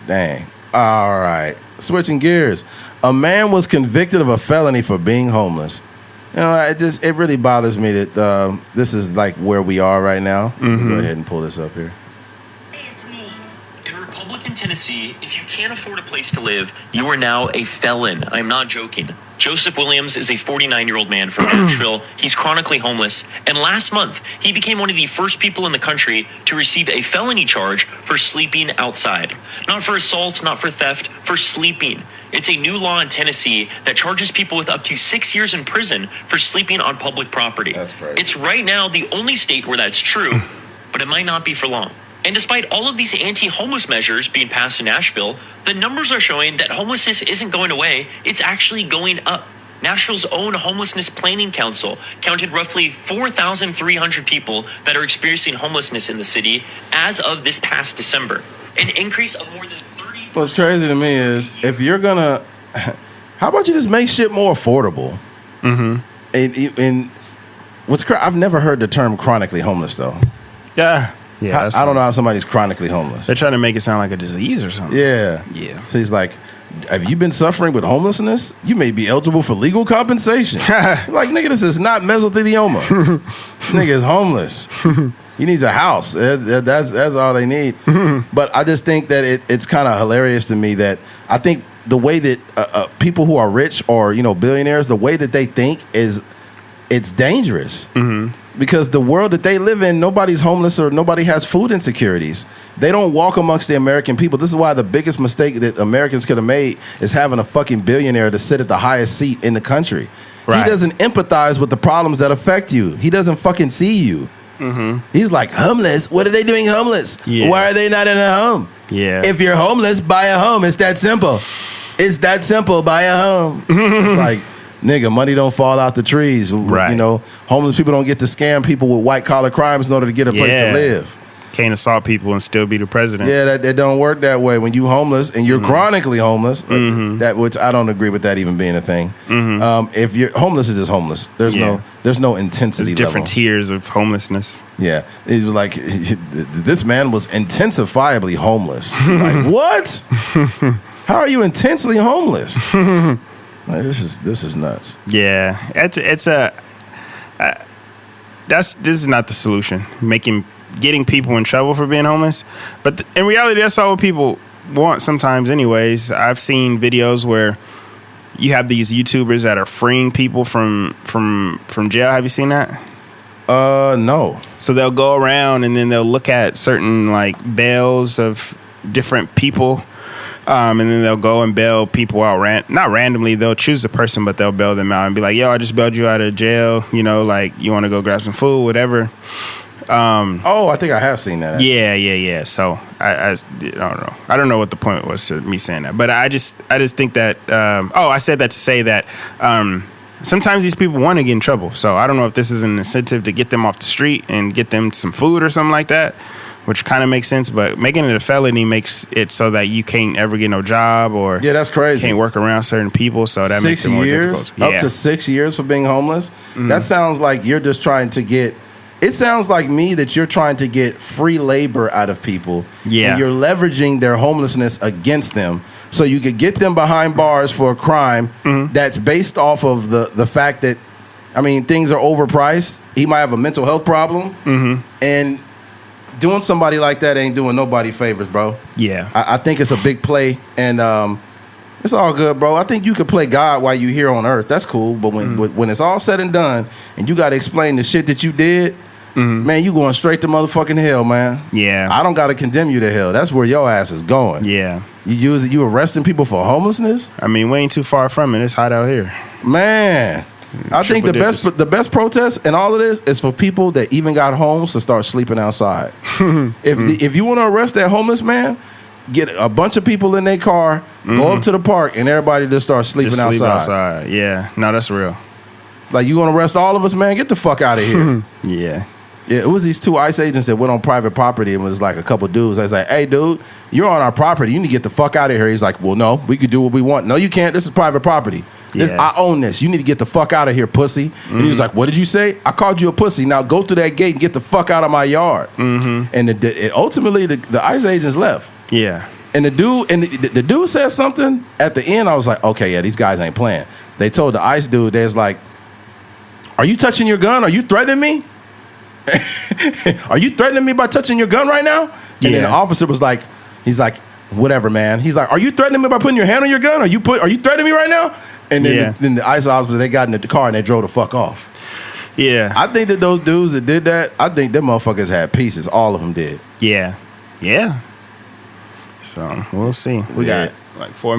Dang. All right. Switching gears. A man was convicted of a felony for being homeless. it really bothers me that this is like where we are right now. Mm-hmm. Go ahead and pull this up here. It's me. In Republican Tennessee, if you can't afford a place to live, you are now a felon. I'm not joking. Joseph Williams is a 49-year-old man from Nashville. He's chronically homeless. And last month, he became one of the first people in the country to receive a felony charge for sleeping outside. Not for assault, not for theft, for sleeping. It's a new law in Tennessee that charges people with up to 6 years in prison for sleeping on public property. That's crazy. It's right now the only state where that's true, but it might not be for long. And despite all of these anti-homeless measures being passed in Nashville, the numbers are showing that homelessness isn't going away, it's actually going up. Nashville's own Homelessness Planning Council counted roughly 4,300 people that are experiencing homelessness in the city as of this past December, an increase of more than 30%. What's crazy to me is if you're gonna, how about you just make shit more affordable? Mm-hmm. And I've never heard the term chronically homeless though. Yeah. Yeah, I don't know how somebody's chronically homeless. They're trying to make it sound like a disease or something. Yeah. Yeah. So he's like, have you been suffering with homelessness? You may be eligible for legal compensation. Like, nigga, this is not mesothelioma. Nigga is homeless. He needs a house. That's all they need. But I just think that it's kind of hilarious to me that I think the way that people who are rich or, billionaires, the way that they think it's dangerous. Mm-hmm. Because the world that they live in, nobody's homeless or nobody has food insecurities. They don't walk amongst the American people. This is why the biggest mistake that Americans could have made is having a fucking billionaire to sit at the highest seat in the country. Right. He doesn't empathize with the problems that affect you. He doesn't fucking see you. Mm-hmm. He's like, homeless? What are they doing homeless? Yeah. Why are they not in a home? Yeah. If you're homeless, buy a home. It's that simple. It's that simple. Buy a home. It's like, nigga, money don't fall out the trees. Right. Homeless people don't get to scam people with white collar crimes in order to get a place to live. Can't assault people and still be the president. Yeah, that don't work that way. When you homeless and you're chronically homeless, which I don't agree with that even being a thing. If you're homeless, is just homeless. There's no intensity. There's different tiers of homelessness. Yeah, it was like this man was intensifiably homeless. Like, what? How are you intensely homeless? Like, this is nuts. Yeah, this is not the solution. Getting people in trouble for being homeless, but in reality, that's all people want sometimes. Anyways, I've seen videos where you have these YouTubers that are freeing people from jail. Have you seen that? No. So they'll go around and then they'll look at certain like bails of different people. And then they'll go and bail people out. Not randomly, they'll choose a person, but they'll bail them out and be like, yo, I just bailed you out of jail. Like, you want to go grab some food, whatever. I think I have seen that. Yeah. So I don't know. I don't know what the point was to me saying that. But I just think that, I said that to say that sometimes these people want to get in trouble. So I don't know if this is an incentive to get them off the street and get them some food or something like that, which kind of makes sense, but making it a felony makes it so that you can't ever get no job or that's crazy. Can't work around certain people, so that makes it more difficult. Up to 6 years for being homeless? Mm-hmm. That sounds like you're just trying to get... It sounds like me that you're trying to get free labor out of people. Yeah. And you're leveraging their homelessness against them so you could get them behind bars for a crime that's based off of the fact that, things are overpriced. He might have a mental health problem. Mm-hmm. And... doing somebody like that ain't doing nobody favors, bro. Yeah. I think it's a big play, and it's all good, bro. I think you could play God while you're here on earth. That's cool, but when it's all said and done, and you got to explain the shit that you did, man, you going straight to motherfucking hell, man. Yeah. I don't got to condemn you to hell. That's where your ass is going. Yeah. You arresting people for homelessness? We ain't too far from it. It's hot out here. Man. I think the best protest in all of this is for people that even got homes to start sleeping outside. If you want to arrest that homeless man, get a bunch of people in their car, go up to the park, and everybody just start sleeping outside. Yeah, no, that's real. Like, you want to arrest all of us, man? Get the fuck out of here. Yeah, it was these two ICE agents that went on private property and was like a couple dudes. I was like, hey, dude, you're on our property. You need to get the fuck out of here. He's like, well, no, we could do what we want. No, you can't. This is private property. I own this. You need to get the fuck out of here, pussy. And he was like, what did you say? I called you a pussy. Now go to that gate and get the fuck out of my yard. And ultimately, the ICE agents left. Yeah. And the dude said something at the end. I was like, okay, yeah, these guys ain't playing. They told the ICE dude, there's like, are you touching your gun? Are you threatening me? Are you threatening me by touching your gun right now? And then the officer was like, he's like, whatever, man. He's like, are you threatening me by putting your hand on your gun? Are you threatening me right now? And then, then the ICE officer, they got in the car and they drove the fuck off. Yeah. I think that those dudes that did that, I think them motherfuckers had pieces. All of them did. Yeah. Yeah. So we'll see. We got like 3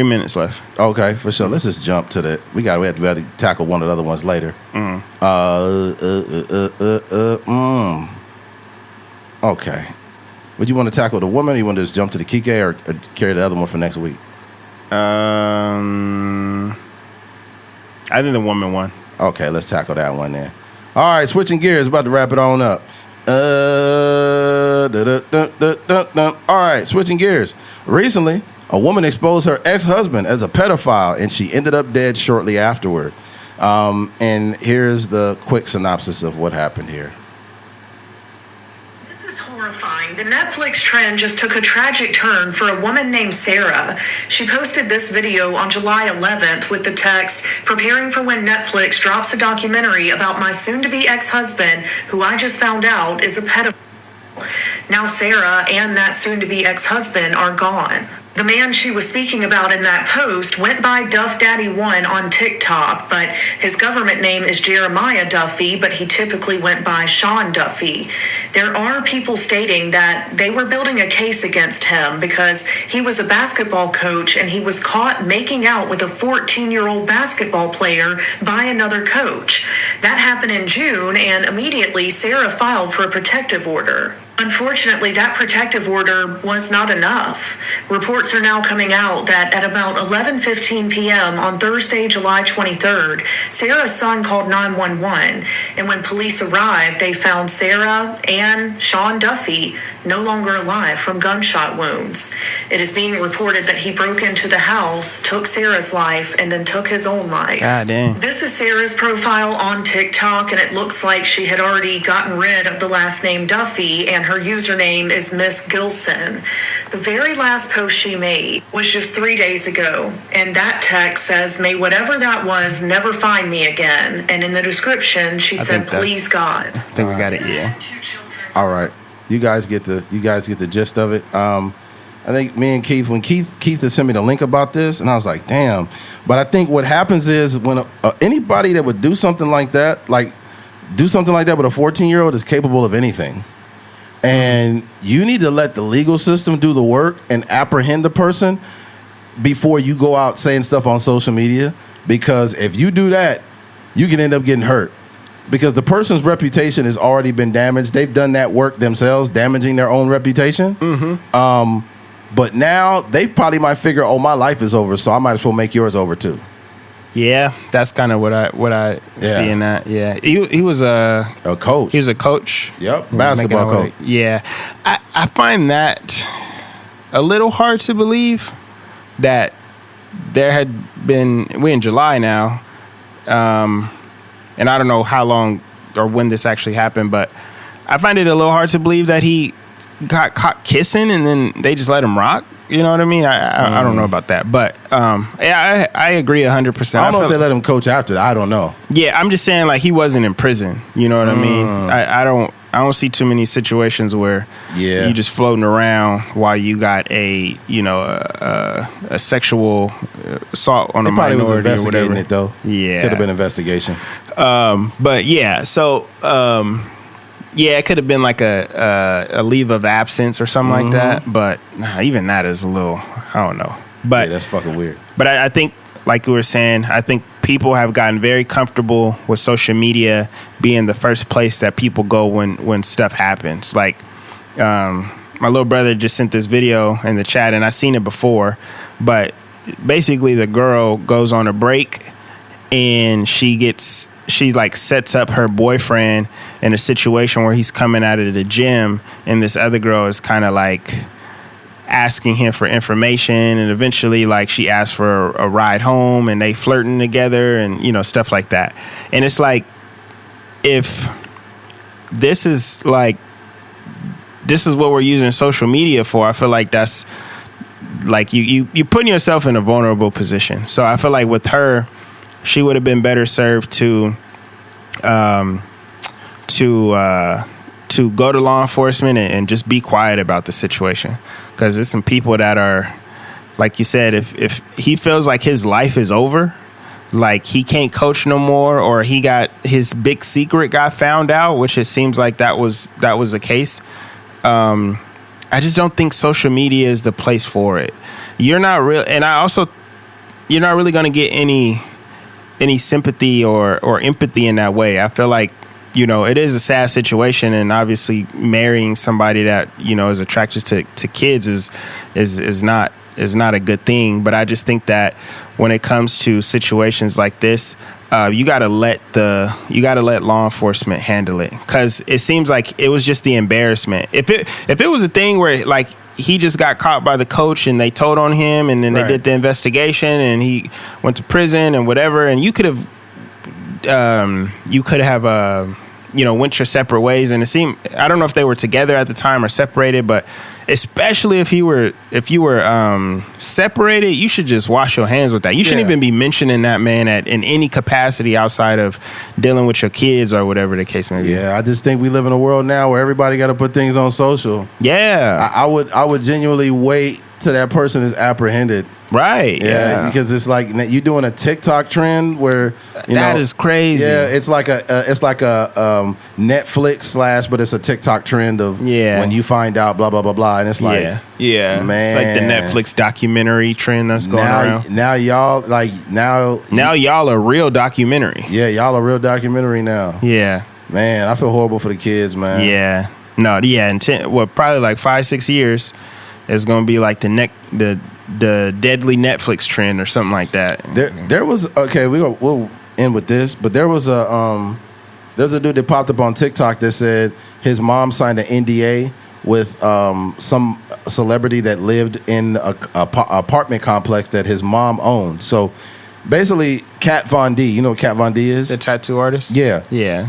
minutes left. Okay, for sure. Let's just jump to the. We have to tackle one of the other ones later. Okay. Would you want to tackle the woman, or you want to just jump to the Kike, or carry the other one for next week? I think the woman won. Okay, let's tackle that one then. All right, switching gears. About to wrap it on up. All right, switching gears. Recently, a woman exposed her ex-husband as a pedophile, and she ended up dead shortly afterward. And here's the quick synopsis of what happened here. This is horrifying. The Netflix trend just took a tragic turn for a woman named Sarah. She posted this video on July 11th with the text, "Preparing for when Netflix drops a documentary about my soon-to-be ex-husband, who I just found out is a pedophile." Now Sarah and that soon-to-be ex-husband are gone. The man she was speaking about in that post went by Duff Daddy 1 on TikTok, but his government name is Jeremiah Duffy, but he typically went by Sean Duffy. There are people stating that they were building a case against him because he was a basketball coach and he was caught making out with a 14-year-old basketball player by another coach. That happened in June, and immediately Sarah filed for a protective order. Unfortunately, that protective order was not enough. Reports are now coming out that at about 11:15 p.m. on Thursday, July 23rd, Sarah's son called 911, and when police arrived, they found Sarah and Sean Duffy no longer alive from gunshot wounds. It is being reported that he broke into the house, took Sarah's life, and then took his own life. God damn. This is Sarah's profile on TikTok, and it looks like she had already gotten rid of the last name Duffy, and her username is Miss Gilson. The very last post she made was just 3 days ago, and that text says, "May whatever that was never find me again." And in the description, she said, "Please God." I think we got it. Yeah. All right, you guys get the gist of it. I think me and Keith, when Keith had sent me the link about this, and I was like, damn. But I think what happens is when anybody that would do something like that with a 14-year-old is capable of anything. And you need to let the legal system do the work and apprehend the person before you go out saying stuff on social media. Because if you do that, you can end up getting hurt. Because the person's reputation has already been damaged. They've done that work themselves, damaging their own reputation. Mm-hmm. But now they probably might figure, oh, my life is over, so I might as well make yours over too. Yeah, that's kind of what I see in that. Yeah, he was a coach. He was a coach. Yep, basketball coach. Yeah, I find that a little hard to believe that there had been. We're in July now, and I don't know how long or when this actually happened, but I find it a little hard to believe that he got caught kissing and then they just let him rock. You know what I mean? I don't know about that, but yeah, I agree 100%. I don't know if they let him coach after that. I don't know. Yeah, I'm just saying like he wasn't in prison. You know what I mean? I don't see too many situations where you just floating around while you got a sexual assault on a minority was investigating or whatever. It though. Yeah, could have been investigation. But yeah, so. Yeah, it could have been like a leave of absence or something like that. But even that is a little, I don't know. But yeah, that's fucking weird. But I think, like you were saying, I think people have gotten very comfortable with social media being the first place that people go when stuff happens. Like, my little brother just sent this video in the chat, and I've seen it before. But basically, the girl goes on a break, and she like sets up her boyfriend in a situation where he's coming out of the gym, and this other girl is kind of like asking him for information, and eventually like she asks for a ride home, and they flirting together and stuff like that. And it's like, if this is what we're using social media for, I feel like that's like you putting yourself in a vulnerable position. So I feel like with her, she would have been better served to to go to law enforcement and just be quiet about the situation, because there's some people that are, like you said, if he feels like his life is over, like he can't coach no more, or he got his big secret got found out, which it seems like that was the case. I just don't think social media is the place for it. You're not real, and you're not really going to get any sympathy or empathy in that way. I feel like, you know, it is a sad situation, and obviously marrying somebody that, you know, is attracted to kids is not a good thing. But I just think that when it comes to situations like this, you gotta let law enforcement handle it, because it seems like it was just the embarrassment. If it was a thing where like he just got caught by the coach and they told on him, and then they did the investigation and he went to prison and whatever, and you could have went your separate ways. And it seemed, I don't know if they were together at the time or separated, but especially if you were separated, you should just wash your hands with that. You shouldn't even be mentioning that man in any capacity outside of dealing with your kids or whatever the case may be. Yeah, I just think we live in a world now where everybody got to put things on social. Yeah, I would genuinely wait till that person is apprehended. Right. Yeah. Because it's like you doing a TikTok trend where that is crazy. Yeah, it's like a Netflix / but it's a TikTok trend of when you find out blah blah blah blah, and it's like man, it's like the Netflix documentary trend that's going around. Now y'all now y'all a real documentary. Yeah, y'all a real documentary now. Yeah, man, I feel horrible for the kids, man. Yeah, no, yeah, in probably like 5-6 years, it's gonna be like the deadly Netflix trend or something like that. There was we'll end with this, but there's a dude that popped up on TikTok that said his mom signed an NDA with some celebrity that lived in a apartment complex that his mom owned. So basically, Kat Von D, you know what Kat Von D is? The tattoo artist? Yeah.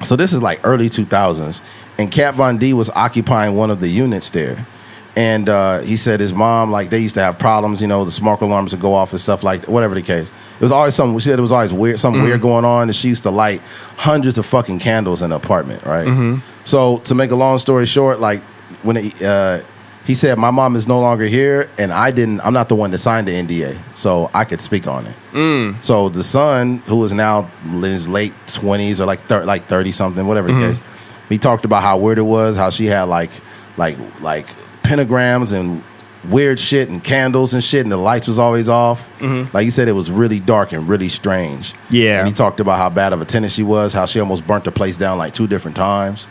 So this is like early 2000s, and Kat Von D was occupying one of the units there. And he said his mom, like, they used to have problems, you know, the smoke alarms would go off and stuff like that, whatever the case. It was always something, she said it was always weird, something weird going on, and she used to light hundreds of fucking candles in the apartment, right? Mm-hmm. So to make a long story short, like, when he said, my mom is no longer here, and I'm not the one that signed the NDA, so I could speak on it. So the son, who is now in his late 20s or like 30-something, whatever the case, he talked about how weird it was, how she had like pentagrams and weird shit and candles and shit, and the lights was always off. Like he said, it was really dark and really strange. Yeah. And he talked about how bad of a tenant she was, how she almost burnt the place down like 2 different times.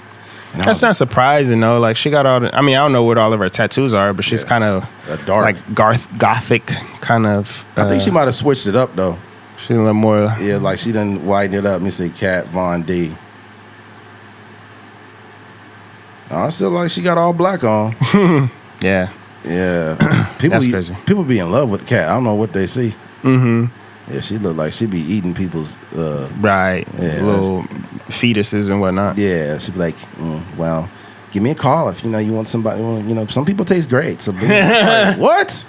And that's not surprising though. Like she got all I don't know what all of her tattoos are, but she's kind of dark, like gothic kind of. I think she might have switched it up though. She's a little more. Yeah, like she didn't widen it up. Let me see, Kat Von D. I still like she got all black on. Yeah. That's crazy. People be in love with the cat. I don't know what they see. Mm-hmm. Yeah, she look like she be eating people's little fetuses and whatnot. Yeah, she be like, well, give me a call if you want somebody. Some people taste great. So like, what?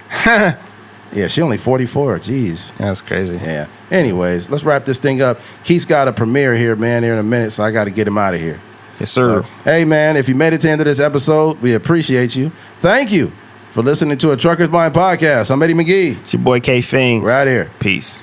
Yeah, she only 44. Jeez, that's crazy. Yeah. Anyways, let's wrap this thing up. Keith's got a premiere here, man, here in a minute, so I got to get him out of here. Yes, sir. Hey, man, if you made it to the end of this episode, we appreciate you. Thank you for listening to a Trucker's Mind podcast. I'm Eddie McGee. It's your boy K Fings. Right here. Peace.